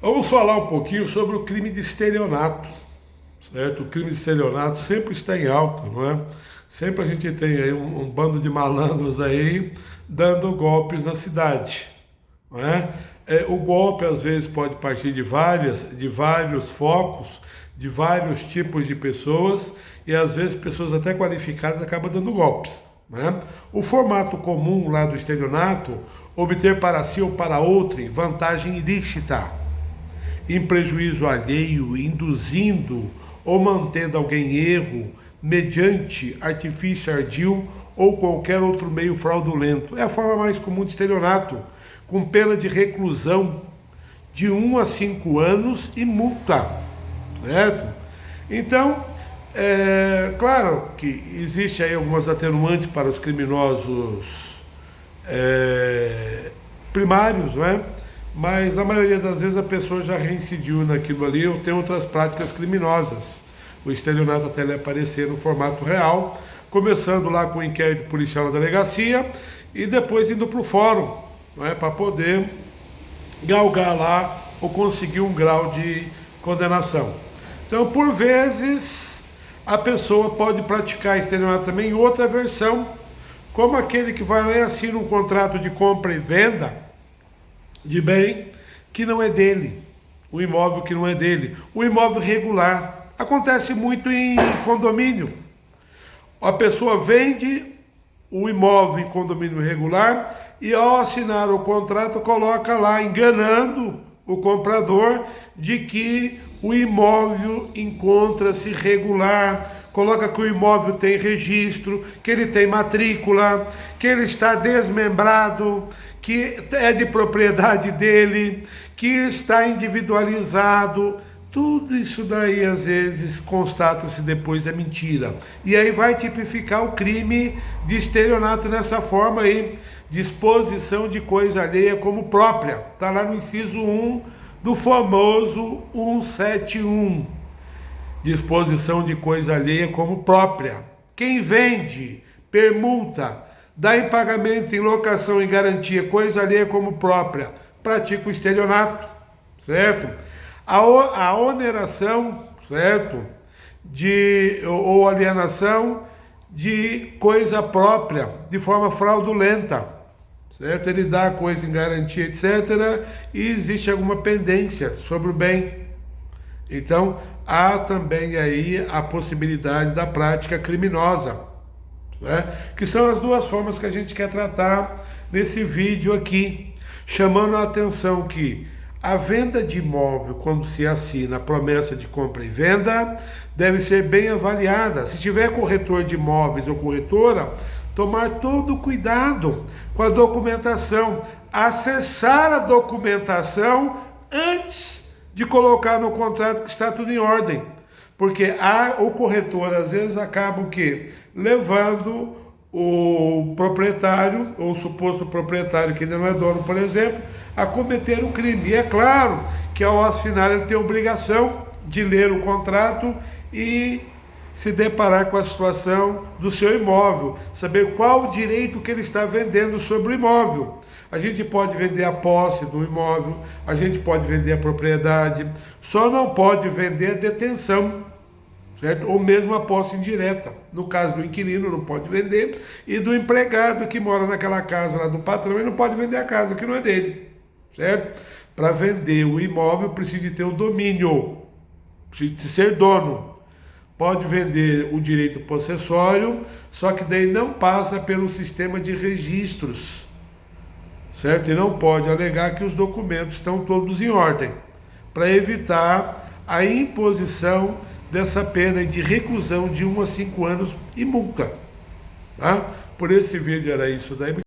Vamos falar um pouquinho sobre o crime de estelionato, certo? O crime de estelionato sempre está em alta, não é? Sempre a gente tem aí um bando de malandros aí dando golpes na cidade, não é? O golpe às vezes pode partir de vários focos, de vários tipos de pessoas e às vezes pessoas até qualificadas acabam dando golpes, né? O formato comum lá do estelionato, obter para si ou para outrem vantagem ilícita, em prejuízo alheio, induzindo ou mantendo alguém em erro, mediante artifício ardil ou qualquer outro meio fraudulento. É a forma mais comum de estelionato, com pena de reclusão de 1 a 5 anos e multa, certo? Então, claro que existe aí algumas atenuantes para os criminosos primários, não é? Mas na maioria das vezes a pessoa já reincidiu naquilo ali ou tem outras práticas criminosas. O estelionato até ele aparecer no formato real, começando lá com o inquérito policial na delegacia e depois indo para o fórum, não é? Para poder galgar lá ou conseguir um grau de condenação. Então, por vezes, a pessoa pode praticar estelionato também em outra versão, como aquele que vai lá e assina um contrato de compra e venda de bem que não é dele, o imóvel que não é dele, o imóvel regular. Acontece muito em condomínio. A pessoa vende o imóvel em condomínio regular e ao assinar o contrato coloca lá, enganando o comprador de que o imóvel encontra-se regular, coloca que o imóvel tem registro, que ele tem matrícula, que ele está desmembrado, que é de propriedade dele, que está individualizado. Tudo isso daí às vezes constata-se depois é mentira. E aí vai tipificar o crime de estelionato nessa forma aí, disposição de coisa alheia como própria. Está lá no inciso 1 do famoso 171. Disposição de coisa alheia como própria. Quem vende, permuta, dá em pagamento, em locação, em garantia, coisa alheia como própria, pratica o estelionato, certo? A oneração, certo? Ou alienação de coisa própria, de forma fraudulenta, certo? Ele dá a coisa em garantia, etc. E existe alguma pendência sobre o bem. Então, há também aí a possibilidade da prática criminosa, né? Que são as duas formas que a gente quer tratar nesse vídeo aqui, chamando a atenção que a venda de imóvel, quando se assina a promessa de compra e venda, deve ser bem avaliada. Se tiver corretor de imóveis ou corretora, tomar todo o cuidado com a documentação, acessar a documentação antes de colocar no contrato que está tudo em ordem. Porque o corretor às vezes acaba o quê? Levando o proprietário, ou o suposto proprietário que ainda não é dono, por exemplo, a cometer um crime. E é claro que ao assinar ele tem a obrigação de ler o contrato e se deparar com a situação do seu imóvel, saber qual o direito que ele está vendendo sobre o imóvel. A gente pode vender a posse do imóvel, a gente pode vender a propriedade, só não pode vender a detenção, certo? Ou mesmo a posse indireta. No caso do inquilino não pode vender, e do empregado que mora naquela casa lá do patrão, ele não pode vender a casa que não é dele, certo? Para vender o imóvel precisa de ter o domínio, precisa de ser dono. Pode vender o direito possessório, só que daí não passa pelo sistema de registros, certo? E não pode alegar que os documentos estão todos em ordem, para evitar a imposição dessa pena de reclusão de 1 a 5 anos e multa, tá? Por esse vídeo era isso daí.